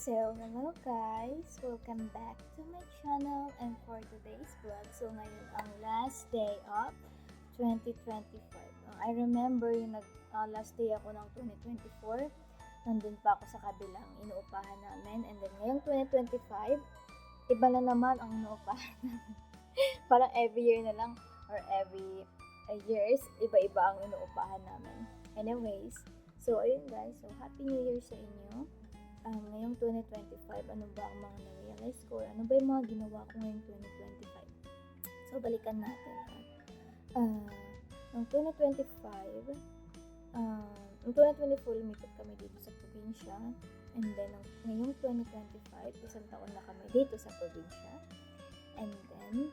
So, hello guys! Welcome back to my channel and for today's vlog. So, ngayon ang last day of 2025. I remember yung last day ako ng 2024. Nandun pa ako sa kabilang inuupahan namin. And then, ngayong 2025, iba na naman ang inuupahan namin. Parang every year na lang or every years, iba-iba ang inuupahan namin. Anyways, so ayun guys. So, Happy New Year sa inyo. Ngayong 2025, ano ba ang mga na-realize ko? Ano ba yung mga ginawa ko ngayong 2025? So, balikan natin. Noong 2025, noong 2024, lumipat kami dito sa probinsya. And then, ngayong 2025, isang taon na kami dito sa probinsya. And then,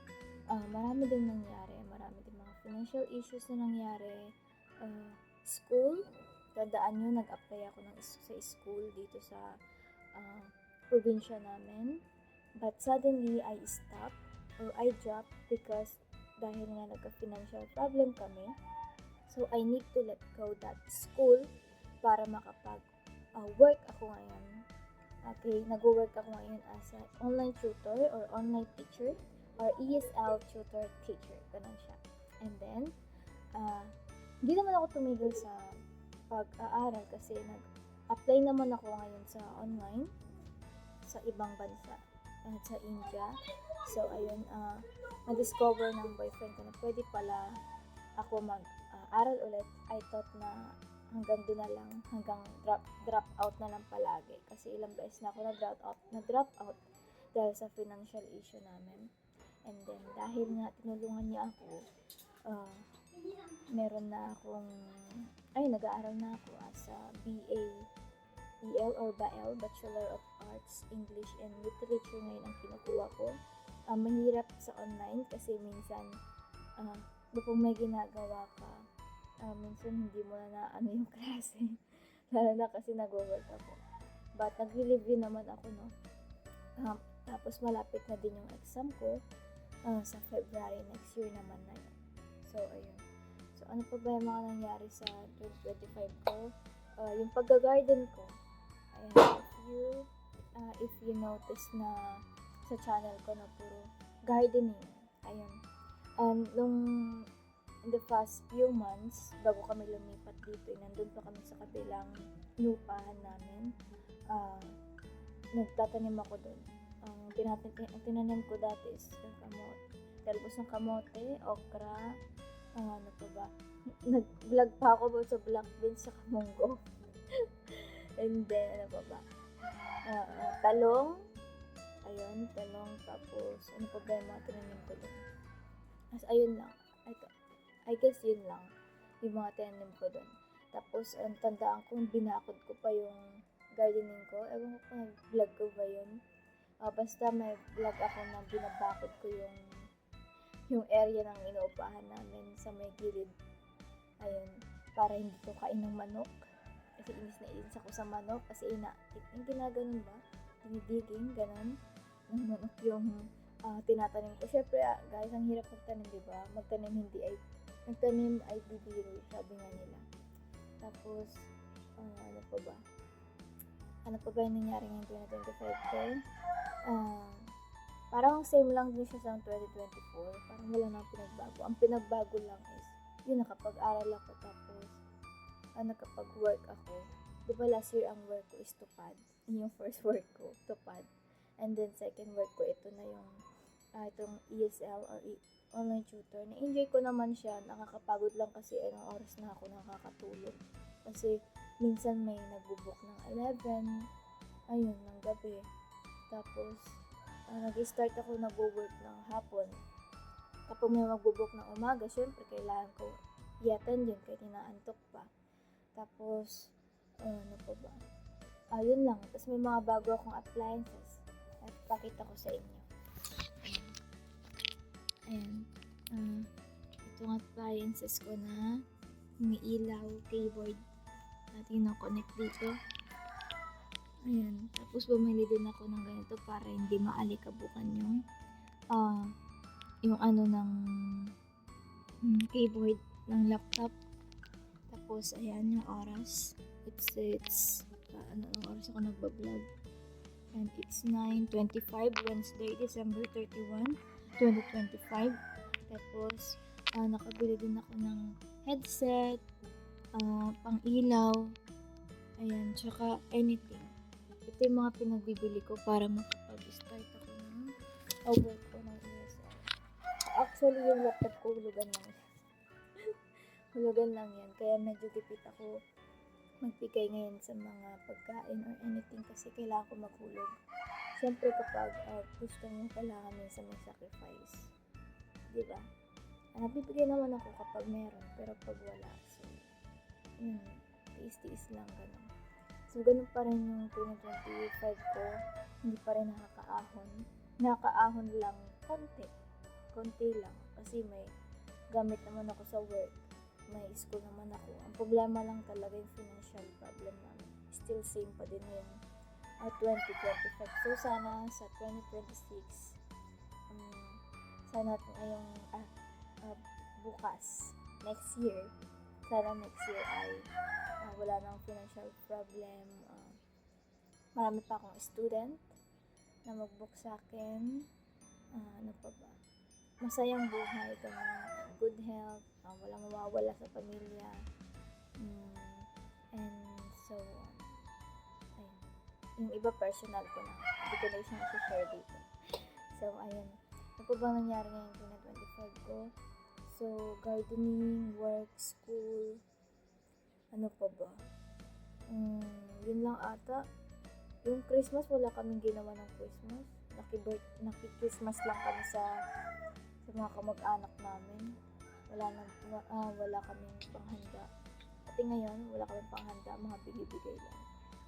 marami din nangyari. Marami din mga financial issues na nangyari. School, dadaan nyo, nag-apply ako sa school dito sa probinsya namin. But suddenly, I stopped or I dropped because dahil nga nagka-financial problem kami. So, I need to let go that school para makapag-work ako ngayon. Okay, nag-work ako ngayon as an online tutor or online teacher or ESL tutor teacher. Ganun siya. And then, hindi naman ako tumigil sa pag-aaral kasi nag-apply naman ako ngayon sa online sa ibang bansa sa India. So ayun, na-discover ng boyfriend ko na pwede pala ako mag-aral ulit. I thought na hanggang doon na lang, hanggang drop out na lang palagi kasi ilang beses na ako na-drop out dahil sa financial issue namin. And then dahil nga tinulungan niya ako, meron na akong nag-aaral na ako as a BA or BAL, Bachelor of Arts, English and Literature ngayon ang kinukuha ko. Mahirap sa online kasi minsan kapag may ginagawa ka, minsan hindi mo na yung klase. Lalo na kasi nag-work ako. But nag-review naman ako, no? Tapos malapit na din yung exam ko sa February next year naman na yun. So, ayun. So, ano pa ba yung mga nangyari sa 2025 ko? Yung pag-garden ko. Ayan, if you notice na sa channel ko na puro gardening. Ayun. Nung in the past few months, bago kami lumipat dito, nandun pa kami sa kabilang lupahan namin. Nagtatanim ako dun. Ang tinanim ko dati is talbos ng kamote, okra, ano pa ba? Nag-vlog pa ako sa black beans sa kamunggo. And then, ano pa ba? Talong. Ayun, talong. Tapos, ano pa ba yung mga tinanim ko doon? Ayun lang. I guess yun lang. Yung mga tinanim ko doon. Tapos, tandaan ko, binakod ko pa yung gardening ko. Ewan ko kung vlog ko ba yun. Basta may vlog ako na binabakod ko yung area ng inuupahan namin sa may gilid. Ayun, para hindi ko kain ng manok. Kasi inis na inis ako sa manok. Kasi yung ginaganon ba? Dinidiging, ganon. Ng manok yung tinatanim ko. Syempre, guys, ang hirap magtanim, diba? Magtanim ay bibiro, sabi nga nila. Tapos, ano pa ba? Ano pa ba yung nangyari ngayong 2025 ko? Parang same lang din siya sa 2024. Parang wala nang pinagbago. Ang pinagbago lang is, yun, nakapag-aral ako tapos, nakapag-work ako. Diba last year ang work ko is tupad. Yung first work ko, tupad. And then second work ko, ito na yung, itong ESL or online tutor. Na-enjoy ko naman siya. Nakakapagod lang kasi ilang oras na ako nakakatulog. Kasi minsan may nagbubook ng 11, ayun, ng gabi. Tapos, nag-start ako nag-work ng hapon. Kapag may mag-book ng umaga, syempre kailangan ko i-attend yun kahit inaantok pa. Tapos, ano pa ba? Yun lang. Tapos may mga bago akong appliances. At pakita ko sa inyo. Ayan. Itong appliances ko na umiilaw, keyboard natin na-connect dito. Ayan. Tapos bumili din ako ng ganito para hindi maalikabukan yung ano ng keyboard ng laptop. Tapos ayan yung oras. It's anong oras ako nagbablog. And it's 9:25, Wednesday, December 31, 2025. Tapos, nakabili din ako ng headset, pang ilaw, ayan, tsaka anything. Ito yung mga pinagbibili ko para makapag-start ako ng work ko ng ESL. Actually, yung laptop ko, hulugan lang yan. Hulugan lang yan. Kaya medyo tipid ako magbigay ngayon sa mga pagkain or anything kasi kailangan ko maghulog. Siyempre kapag gusto mo, kailangan minsan may sacrifice. Diba? Nagbibigay naman ako kapag meron, pero pag wala, so, tiis-tiis lang, ganun. So, ganun pa rin yung 2025 ko, hindi pa rin nakakaahon. Nakakaahon lang, konti lang, kasi may gamit naman ako sa work, may school naman ako. Ang problema lang talaga yung financial problem namin. Still same pa din yung 2025. So, sana sa 2026, sana ngayong bukas, next year ay wala nang financial problem. Marami pa akong student na mag-book sa akin. Ano pa ba? Masayang buhay, good health, walang mawawala sa pamilya, and so on. Ayun. Yung iba personal ko na, hindi ko na isang share dito. So, ayun. Ano pa bang nangyari ngayon 2025 ko? So, gardening, work, school, ano pa ba? Yun lang ata. Yung Christmas, wala kaming ginawa ng Christmas. Naki-Christmas lang kami sa mga kamag-anak namin. Wala kaming panghanda. Pati ngayon, wala kaming panghanda, mga bigay-bigay lang.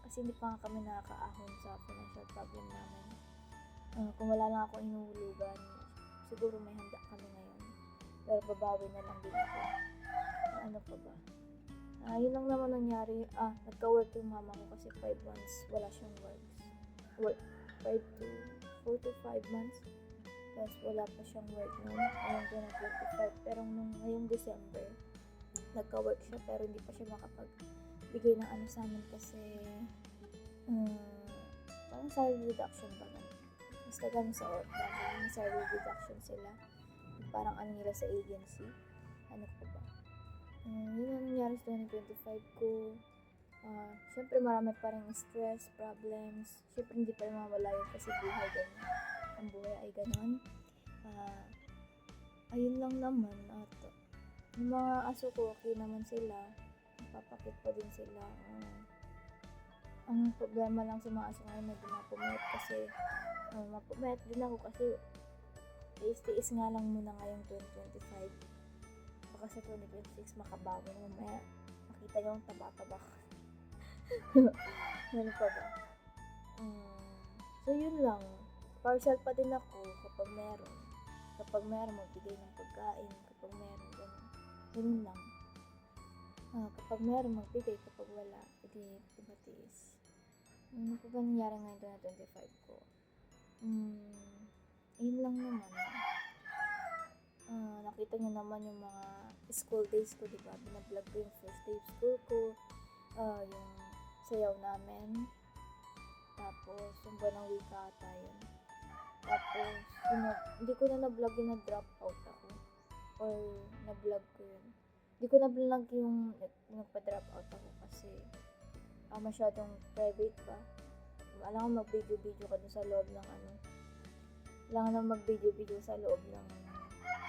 Kasi hindi pa nga kami nakakaahon sa financial problem namin. Kung wala lang ako inuhulugan, siguro may handa kami ngayon. Pero babawi na lang din ako. Ano pa ba? Yun lang naman nangyari. Nagka-work yung mama ko kasi 5 months wala siyang work. 4 to 5 months. Tapos wala pa siyang work noon. Ngayong 2025. Pero ngayong December, nagka-work siya pero hindi pa siya makapagbigay ng ano sa amin kasi parang salary reduction ba ganun. Basta ganun sa may salary reduction sila. Parang ano nila sa agency. Ano pa ba? Yun ang nangyari sa 2025 ko. Siyempre marami pa rin stress, problems. Siyempre hindi pa rin mawala yun kasi buhay ganyan. Ang buhay ay ganun. Ayun lang naman. At yung mga aso ko, okay naman sila. Napapakit pa din sila. Ang problema lang sa mga aso ngayon, medyo mapumayat kasi mapumayat din ako kasi tiis nga lang muna ngayong 2025. Baka sa 2026 makabawi mamaya. Makita nyo ang taba-taba ko. Ano pa ba? So yun lang. Partial pa din ako kapag meron. Kapag meron, magbigay ng pagkain. Kapag meron, ganun. Ganun lang. Kapag meron, magbigay. Kapag wala, hindi matiis. Ano pa ba nangyari ngayon 2025 ko? Yun lang naman. Nakita niyo naman yung mga school days ko, diba? Binablog ko yung first day of school ko. Yung sayaw namin. Tapos, yung banang wika ata yun. Tapos, hindi ko na na-vlog yung na-drop out ako. Or, na-vlog ko yun. Hindi ko na-vlog yung nagpa-drop out ako kasi masyadong private pa. Alam ko mag-video-video ka dun sa loob ng Kailangan na mag-video-video sa loob ng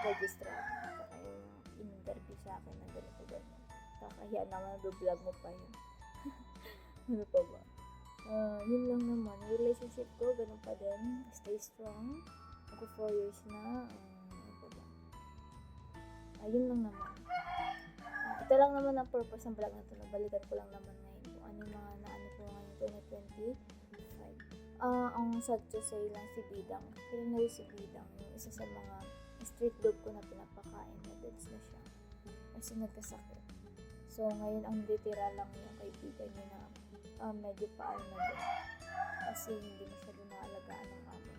registrar. Saka yung in-interview sa akin na ganito. Kakahiya naman, vlog mo pa yun. Ano pa ba? Yun lang naman. Relationship ko, ganun pa din. Stay strong. Ako 4 years na. Ano pa ba? Yun lang naman. Ito lang naman ang purpose ng vlog na ito. Nabalikan ko lang naman ngayon kung ano yung mga naano ko ngayon 2025. Ang sad to say lang si Bidang. Kailan na si Bidang, yung isa sa mga street dog ko na pinapakain na deads na siya. Kasi nagkasakit. So, ngayon ang ditira lang yung kaibigan niya na medyo paano na din. Kasi hindi masyado naalagaan ng amo.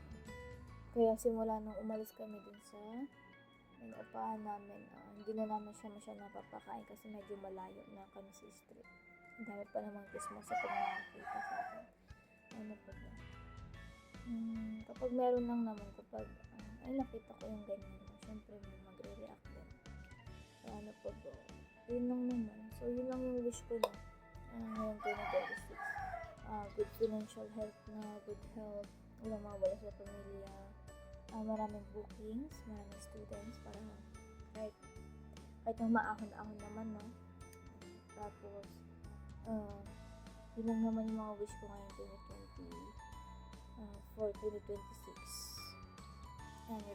Kaya simula nung umalis kami dun sa upahan namin, hindi na namin siya masyado napapakain kasi medyo malayo na kami sa street. Ang dami pa namang kismo sa pag nakakita sa akin. Ano pa ba? kapag meron lang naman, kapag ay nakita ko yung ganyan, syempre may magre-react din. So, ano po ba? Yun lang naman. So, yun lang yung wish ko na ngayong 2026. Good financial health na, good health, walang mawala sa pamilya, maraming bookings, maraming students, para kahit yung maahon-ahon naman, no? Tapos, yun lang naman yung mga wish ko ngayong 2020, for 2026.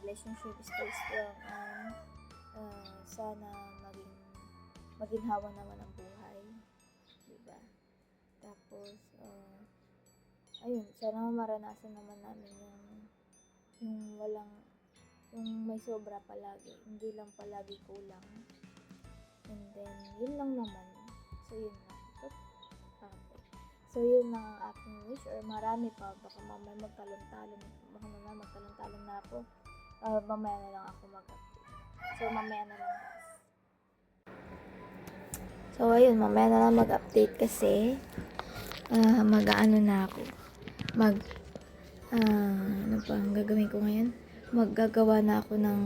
Relationship is still strong, and sana maginhawa naman ang buhay, diba? Tapos, ayun, sana maranasan naman namin yung may sobra palagi, hindi lang palagi kulang. And then, yun lang naman. So, yun lang. So, yun lang ang aking wish, or marami pa. Baka mamaya magtalon-talon na ako. Mamaya na lang ako mag-update. So, mamaya na lang, guys. So, ayun, mamaya na lang mag-update kasi mag-ano na ako. Ano pa ang gagawin ko ngayon? Maggagawa na ako ng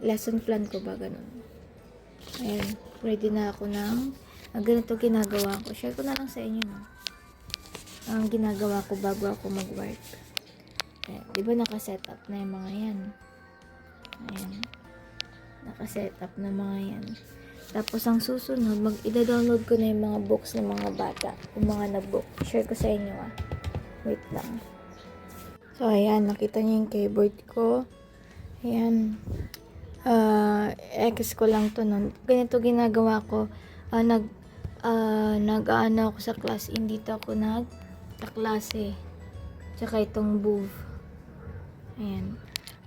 lesson plan ko ba, ganun. Ayan, ready na ako ng ganito ginagawa ko. Share ko na lang sa inyo, no? Ang ginagawa ko bago ako mag-work. Ayan, di ba naka-setup na yung mga yan? Ayan, naka-setup na mga yan. Tapos ang susunod, ida-download ko na yung mga books ng mga bata, yung mga nag-book. Share ko sa inyo, wait lang. So, ayan, nakita niyo yung keyboard ko. Ayan. X ko lang to, no? Ganito ginagawa ko. Nag-aano ako sa class. Dito ako nag-klase. Tsaka itong VOOV. Ayan.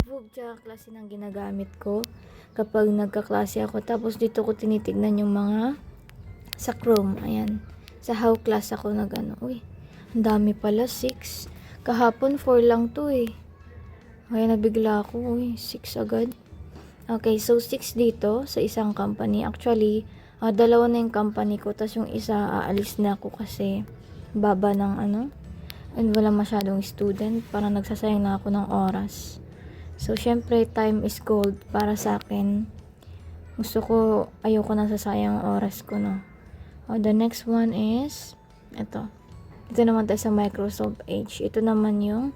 VOOV tsaka klase ng ginagamit ko kapag nagkaklase ako. Tapos dito ko tinitignan yung mga sa Chrome. Ayan. Sa How class ako nag-ano. Uy, ang dami pala. 6. Kahapon 4 lang to eh. Kaya nabigla ako. Uy, 6 agad. Okay, so 6 dito sa isang company. Actually, dalawa na yung company ko. Tapos yung isa, aalis na ako kasi baba ng and wala masyadong student. Parang nagsasayang na ako ng oras. So, syempre, time is gold para sa akin. Gusto ko, ayoko na sasayang ang oras ko, no? The next one is, ito. Ito naman tayo sa Microsoft Edge. Ito naman yung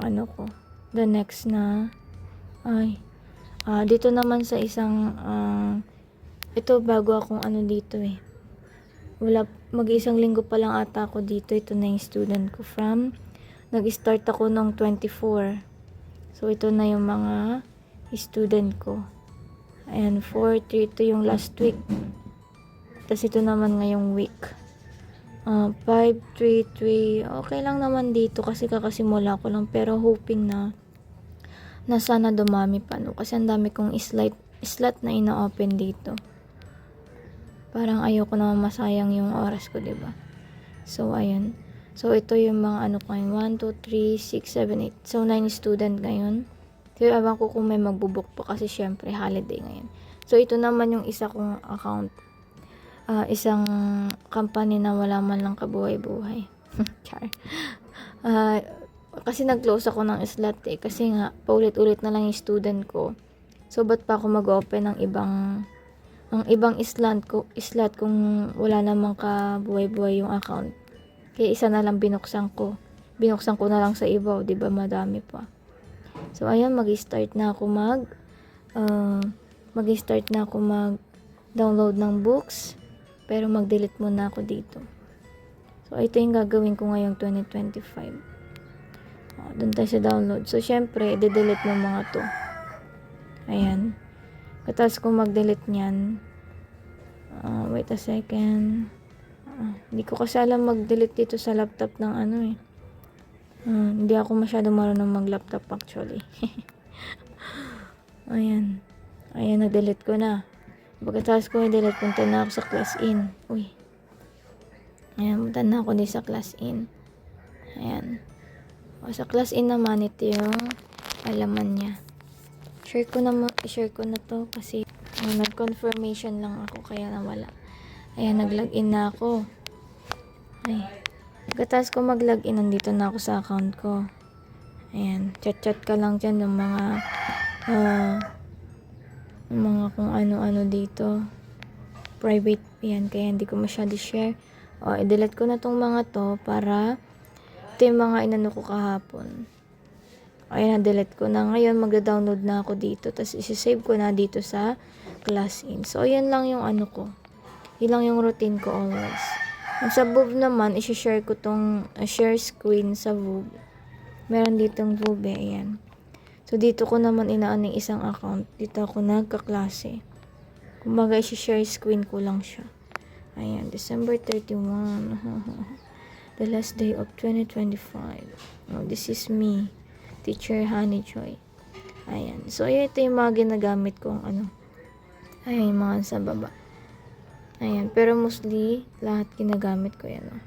ano ko. The next na dito naman sa isang ito bago akong dito eh. Mag-isang linggo pa lang ata ako dito. Ito na yung student ko nag-start ako nung 24. So ito na yung mga student ko. Ayan, 4, 3, ito yung last week. Tapos ito naman ngayong week. 5, 3, 3. Okay lang naman dito kasi kakasimula ko lang. Pero hoping na sana dumami pa, no? Kasi ang dami kong slot na ina-open dito. Parang ayoko naman masayang yung oras ko, diba? So, ayun. So, ito yung mga ngayon. 1, 2, 3, 6, 7, 8. So, 9 student ngayon. So, ewan ko kung may magbubuk pa kasi syempre holiday ngayon. So, ito naman yung isa kong account. Isang company na wala man lang kabuhay-buhay. Char. Kasi nag-close ako ng slot eh. Kasi nga, paulit-ulit na lang yung student ko. So, ba't pa ako mag-open ng ibang slot kung wala namang kabuhay-buhay yung account. Kaya isa na lang binuksan ko. Binuksan ko na lang sa iba, di ba madami pa. So, ayun, mag-start na ako mag-download ng books. Pero mag-delete muna ako dito. So, ito yung gagawin ko ngayong 2025. Doon tayo sa download. So, syempre, i-delete mo mga to. Ayan. Katapos kung mag-delete nyan, wait a second. Hindi ko kasi alam mag-delete dito sa laptop ng hindi ako masyado marunong mag-laptop actually. Ayan. Ayan, na-delete ko na. Pagkatapos ko i-delete, punta na ako sa class in. Uy. Ayan, punta na ako din sa class in. Ayan. Sa class in naman, ito yung alaman niya. Share ko na to kasi nag-confirmation lang ako kaya nawala. Ayan, nag-login na ako. Ay. Pagkatapos ko mag-login, nandito na ako sa account ko. Ayan, chat-chat ka lang dyan ng mga kung ano-ano dito. Private yan, kaya hindi ko masyado share. O, i-delete ko na tong mga to para ito yung mga inano ko kahapon. Ayan, na-delete ko na. Ngayon, magda-download na ako dito. Tapos, isi-save ko na dito sa ClassIn. So, ayan lang yung ano ko. Yun lang yung routine ko always. Sa Voove naman, isi-share ko tong share screen sa Voove. Meron ditong Voove, ayan. So, dito ko naman inaan ng isang account. Dito ako nagkaklase. Kumbaga, isi-share screen ko lang siya. Ayan, December 31. The last day of 2025. Oh, this is me. Teacher Honey Joy. Ayan. So, ito yung mga ginagamit kong ano. Ayan, yung mga sa baba. Ayan. Pero mostly, lahat ginagamit ko yan. Oh.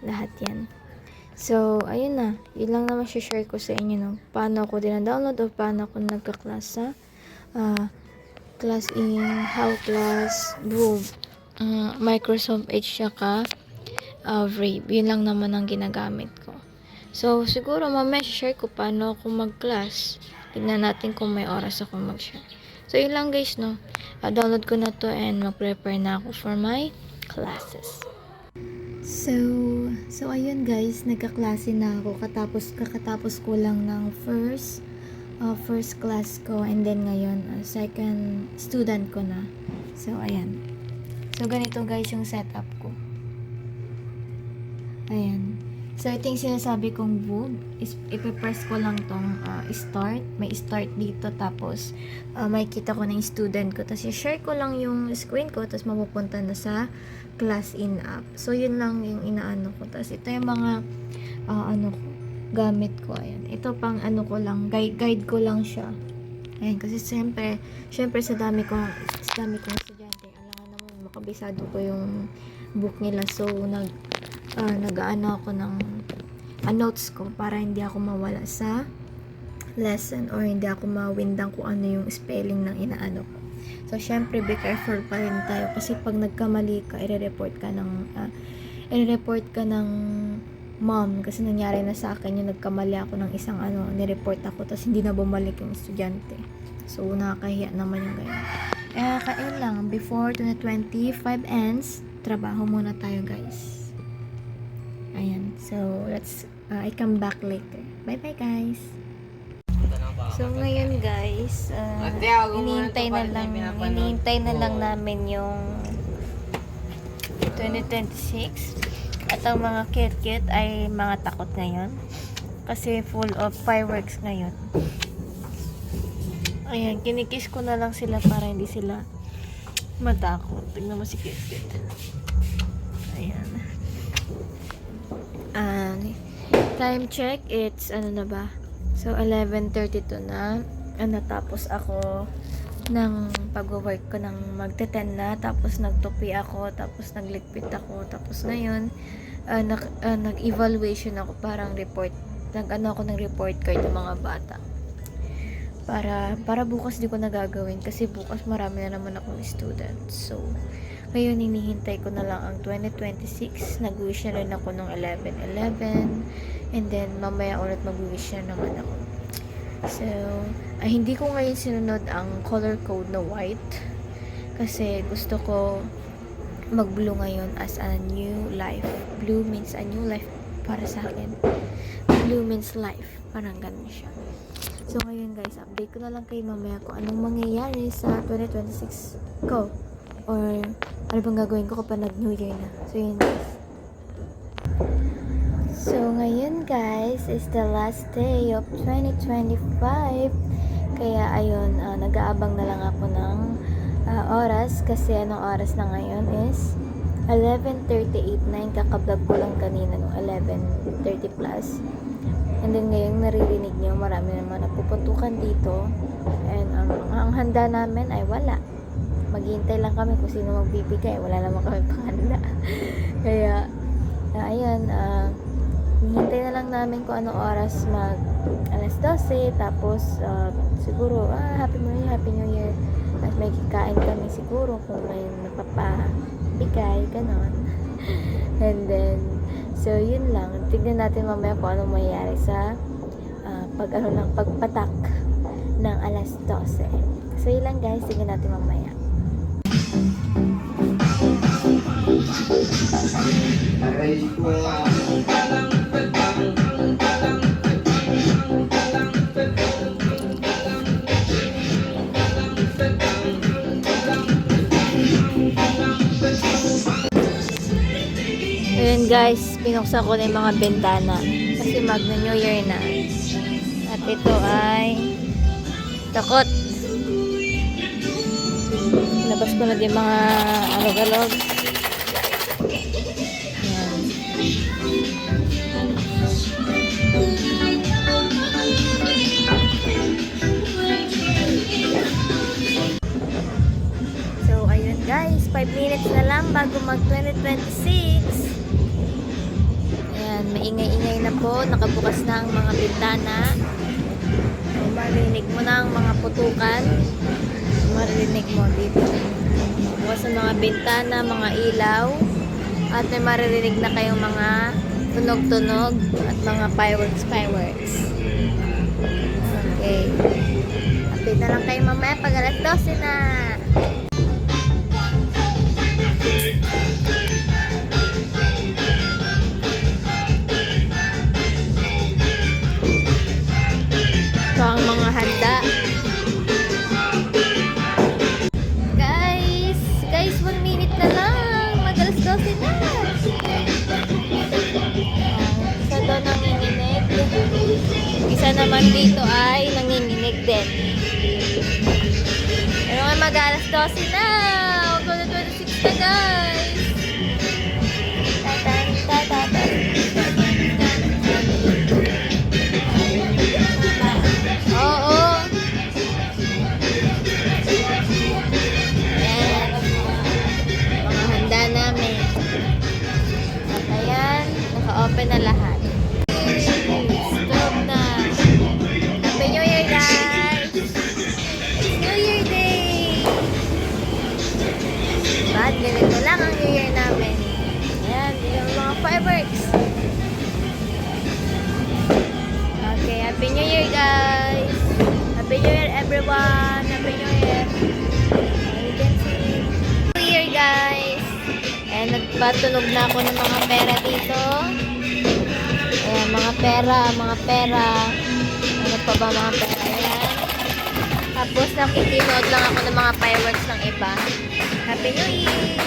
Lahat yan. So, ayun na. Yun lang naman share ko sa inyo. No? Paano ako dina-download o paano ako nagka-class sa ClassIn, How Class, Voove, Microsoft Edge, saka Brave. Yun lang naman ang ginagamit ko. So, siguro mamaya share ko paano ako mag-class. Tignan natin kung may oras ako mag-share. So, yun lang guys, no. Download ko na to and mag-prepare na ako for my classes. So ayun guys, nagkaklase na ako. Kakatapos ko lang ng first class ko, and then ngayon, second student ko na. So, ayan. So, ganito guys yung setup ko. Ayan. So, ito yung sinasabi kong Voove. Ipipress ko lang tong start. May start dito. Tapos, may kita ko na yung student ko. Tapos, i-share ko lang yung screen ko. Tapos, mapupunta na sa ClassIn app. So, yun lang yung inaano ko. Tapos, ito yung mga gamit ko. Ayan. Ito pang ano ko lang. Guide ko lang siya. Ayan. Kasi, syempre sa dami kong estudyante. Alam naman, makabisado ko yung book nila. So, nag-ano ako ng notes ko para hindi ako mawala sa lesson or hindi ako mawindang kung ano yung spelling ng inaano ko. So, syempre, be careful pa rin tayo kasi pag nagkamali ka, i-report ka ng mom kasi nangyari na sa akin yung nagkamali ako ng isang ni-report ako tapos hindi na bumalik yung estudyante. So, nakakahiya naman yung ganyan. Kain lang, before 2025 ends, trabaho muna tayo guys. Ayan. So, I come back later. Bye-bye, guys. So, ngayon, guys, hinihintay na lang namin yung 2026. At ang mga kit ay mga takot ngayon. Kasi full of fireworks ngayon. Ayan, kinikiss ko na lang sila para hindi sila matakot. Tignan mo si Kit. Ayan. Time check, it's na ba? So, 11:32 na. Natapos ako ng pag-work ko ng magte-10 na. Tapos, nagtupi ako. Tapos, nagligpit ako. Tapos, ngayon, nag-evaluation ako. Parang report. Ako ng report card ng mga bata. Para bukas di ko nagagawin. Kasi bukas marami na naman akong students. So, ngayon, hinihintay ko na lang ang 2026. Nag-wish na rin ako ng 11/11. And then, mamaya ulit mag-wish na naman ako. So, hindi ko ngayon sinunod ang color code na white. Kasi gusto ko mag-blue ngayon as a new life. Blue means a new life para sa akin. Blue means life. Parang ganun siya. So, ngayon guys, update ko na lang kayo mamaya kung anong mangyayari sa 2026 ko. Or, ano bang gagawin ko kapag nag-New Year na. So, yun guys. So, ngayon guys, is the last day of 2025. Kaya, ayun, nag-aabang na lang ako ng oras. Kasi, anong oras na ngayon is 11:38 Kakablog ko lang kanina nung 11:30 plus. And then, ngayon naririnig nyo, marami naman napupuntukan dito. And, ang handa namin ay wala. Maghihintay lang kami kung sino magbibigay. Wala naman kami panghanda. Kaya, ayun, hihintay na lang namin kung anong oras alas 12. Tapos, siguro, Happy New Year. At may kikain kami siguro kung may napapabigay, ganon. And then, So, yun lang. Tignan natin mamaya kung anong mangyayari sa pagpatak ng alas 12. So, yun lang guys. Tignan natin mamaya. Ayan guys, pinuksan ko na yung mga bentana kasi Magna New Year na. At ito ay takot. Labas ko na din mga alog-alog. Ayan. So, ayun guys, 5 minutes na lang bago mag 2026. Ayan, maingay-ingay na po. Nakabukas na ang mga bintana. Marinig mo na ang mga putukan. Marinig mo dito. Bukas ang mga bintana, mga ilaw. At may maririnig na kayong mga tunog-tunog at mga fireworks. Okay. Update na lang kayo mamaya pag alas 12 na. Ito ang mga handa. Guys, 1 minute na lang. Mag-alas 12 na. Isa daw nanginginig. Isa naman dito ay nanginginig din. Pero nga mag-alas 12 na. Huwag na 26 na guys. Oo. Ayan. Mga handa namin. At ayan, naka-open na lahat. Stop na. Happy New Year guys! It's New Year Day! But ganito lang ang New Year namin. Ayan, yung mga fireworks. Okay, Happy New Year guys! Happy New Year everyone! Happy New Year! You can see. New Year guys! Ayan, nagpatunog na ako ng mga pera dito. Ayan, mga pera. Ano pa ba mga pera? Ayan. Tapos nakikinood lang ako ng mga fireworks ng iba. Happy New Year!